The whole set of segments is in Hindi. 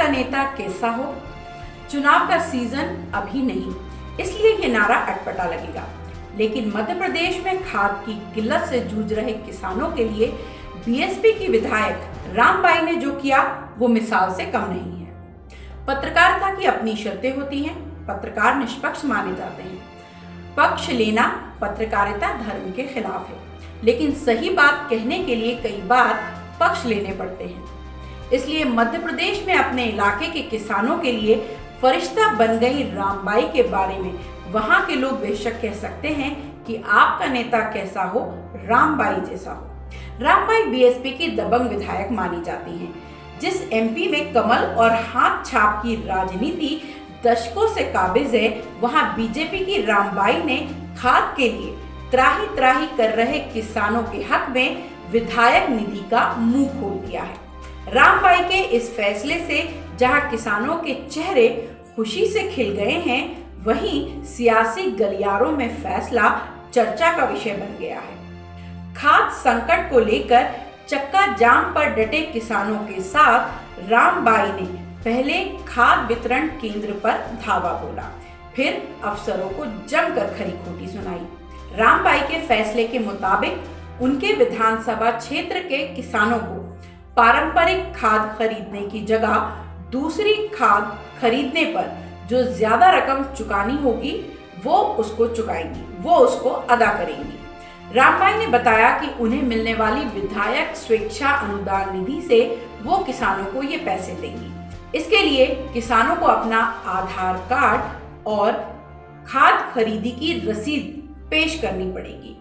आपका नेता कैसा हो। चुनाव का सीजन अभी नहीं, इसलिए ये नारा अटपटा लगेगा, लेकिन मध्य प्रदेश में खाद की किल्लत से जूझ रहे किसानों के लिए बीएसपी की विधायक रामबाई ने जो किया वो मिसाल से कम नहीं है। पत्रकारिता की अपनी शर्तें होती हैं, पत्रकार निष्पक्ष माने जाते हैं। पक्ष लेना पत्रकारिता धर्म के खिलाफ है, लेकिन सही बात कहने के लिए कई बार पक्ष लेने पड़ते हैं। इसलिए मध्य प्रदेश में अपने इलाके के किसानों के लिए फरिश्ता बन गई रामबाई के बारे में वहां के लोग बेशक कह सकते हैं कि आपका नेता कैसा हो, रामबाई जैसा हो। रामबाई बीएसपी की दबंग विधायक मानी जाती हैं। जिस एमपी में कमल और हाथ छाप की राजनीति दशकों से काबिज है, वहां बीजेपी की रामबाई ने खाद के लिए त्राही त्राही कर रहे किसानों के हक में विधायक निधि का मुंह खोल दिया है। रामबाई के इस फैसले से जहां किसानों के चेहरे खुशी से खिल गए हैं, वहीं सियासी गलियारों में फैसला चर्चा का विषय बन गया है। खाद संकट को लेकर चक्का जाम पर डटे किसानों के साथ रामबाई ने पहले खाद वितरण केंद्र पर धावा बोला, फिर अफसरों को जमकर खरी खोटी सुनाई। रामबाई के फैसले के मुताबिक उनके विधानसभा क्षेत्र के किसानों को पारंपरिक खाद खरीदने की जगह दूसरी खाद खरीदने पर जो ज्यादा रकम चुकानी होगी वो उसको चुकाएंगी, वो उसको अदा करेंगी। रामबाई ने बताया कि उन्हें मिलने वाली विधायक स्वेच्छा अनुदान निधि से वो किसानों को ये पैसे देंगी। इसके लिए किसानों को अपना आधार कार्ड और खाद खरीदी की रसीद पेश करनी पड़ेगी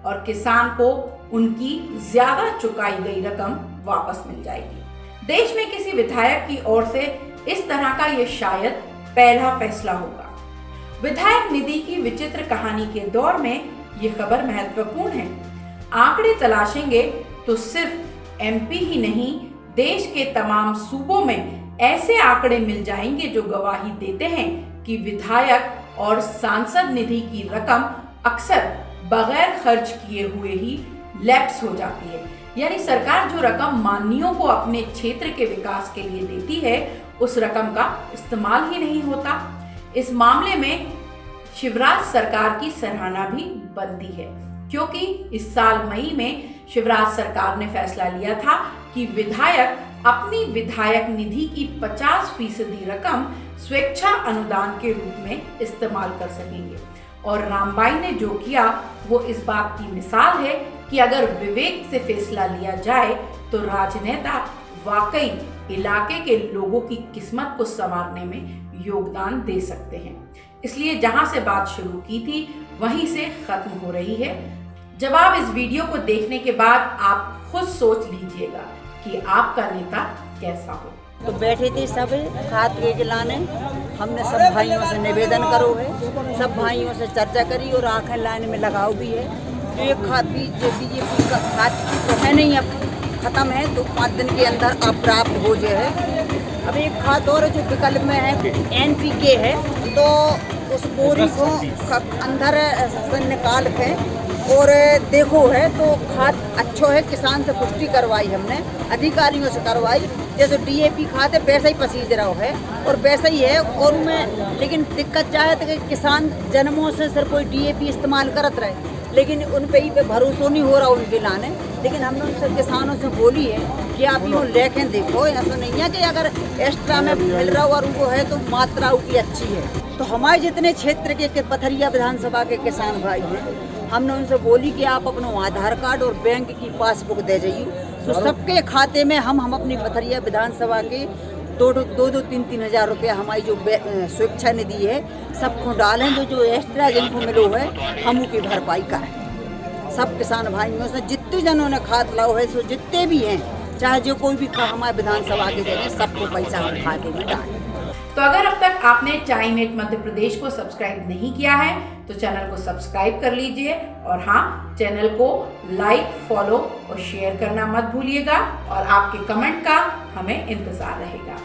और किसान को उनकी ज्यादा चुकाई गई रकम वापस मिल जाएगी। देश में किसी विधायक की ओर से इस तरह का ये शायद पहला फैसला होगा। विधायक निधि की विचित्र कहानी के दौर में ये खबर महत्वपूर्ण है। आंकड़े तलाशेंगे तो सिर्फ एमपी ही नहीं, देश के तमाम सूबों में ऐसे आंकड़े मिल जाएंगे जो गवाही देते हैं कि विधायक और सांसद निधि की रकम अक्सर बगैर खर्च किए हुए ही लैप्स हो जाती है। यानी सरकार जो रकम माननीयों को अपने क्षेत्र के विकास के लिए देती है, उस रकम का इस्तेमाल ही नहीं होता। इस मामले में शिवराज सरकार की सराहना भी बनती है, क्योंकि इस साल मई में शिवराज सरकार ने फैसला लिया था कि विधायक अपनी विधायक निधि की 50% रकम स्वेच्छा अनुदान के रूप में इस्तेमाल कर सकेंगे। और रामबाई ने जो किया वो इस बात की मिसाल है कि अगर विवेक से फैसला लिया जाए तो राजनेता वाकई इलाके के लोगों की किस्मत को संवारने में योगदान दे सकते हैं। इसलिए जहां से बात शुरू की थी वहीं से खत्म हो रही है। जवाब इस वीडियो को देखने के बाद आप खुद सोच लीजिएगा कि आपका नेता कैसा हो। तो बैठे थे सब खाद के लाने, हमने सब भाइयों से निवेदन करो है, सब भाइयों से चर्चा करी और आखिर लाइन में लगाओ भी है। तो एक खाद भी बीजेपी का खाद तो है नहीं, अब खत्म है, तो 5 दिन के अंदर अब प्राप्त हो जाए। अब एक खाद और जो विकल्प में है NPK है, तो उस बोरी को अंदर से निकाल के और देखो है तो खाद अच्छो है। किसान से पुष्टि करवाई हमने, अधिकारियों से करवाई, जैसे DAP खाद है वैसा ही पसीज रहा है और वैसा ही है। और में लेकिन दिक्कत चाहे तो कि किसान जन्मों से सिर्फ कोई DAP इस्तेमाल करत रहे, लेकिन उन पे ही पे भरोसा नहीं हो रहा उनके लाने। लेकिन हमने उनसे किसानों से बोली है कि आप यूँ लेके देखो, ऐसा नहीं है कि अगर एक्स्ट्रा में मिल रहा और उनको है तो मात्रा उनकी अच्छी है। तो हमारे जितने क्षेत्र के पथरिया विधानसभा के किसान भाई हैं, हमने उनसे बोली कि आप अपना आधार कार्ड और बैंक की पासबुक दे जाइए, तो सबके खाते में हम अपनी पथरिया विधानसभा के 2-3 हज़ार रुपया हमारी जो स्वेच्छा निधि है सबको डालें, जो एक्स्ट्रा जिनको मिलो है हम उनकी भरपाई करें। सब किसान भाइयों से जितने जनों ने खाद लाओ है, सो जितने भी हैं, चाहे जो कोई भी हमारे विधानसभा के जगह सबको पैसा हम खाते में डालें। तो अगर अब तक आपने टाइम8 मध्य प्रदेश को सब्सक्राइब नहीं किया है तो चैनल को सब्सक्राइब कर लीजिए और हाँ, चैनल को लाइक, फॉलो और शेयर करना मत भूलिएगा और आपके कमेंट का हमें इंतजार रहेगा।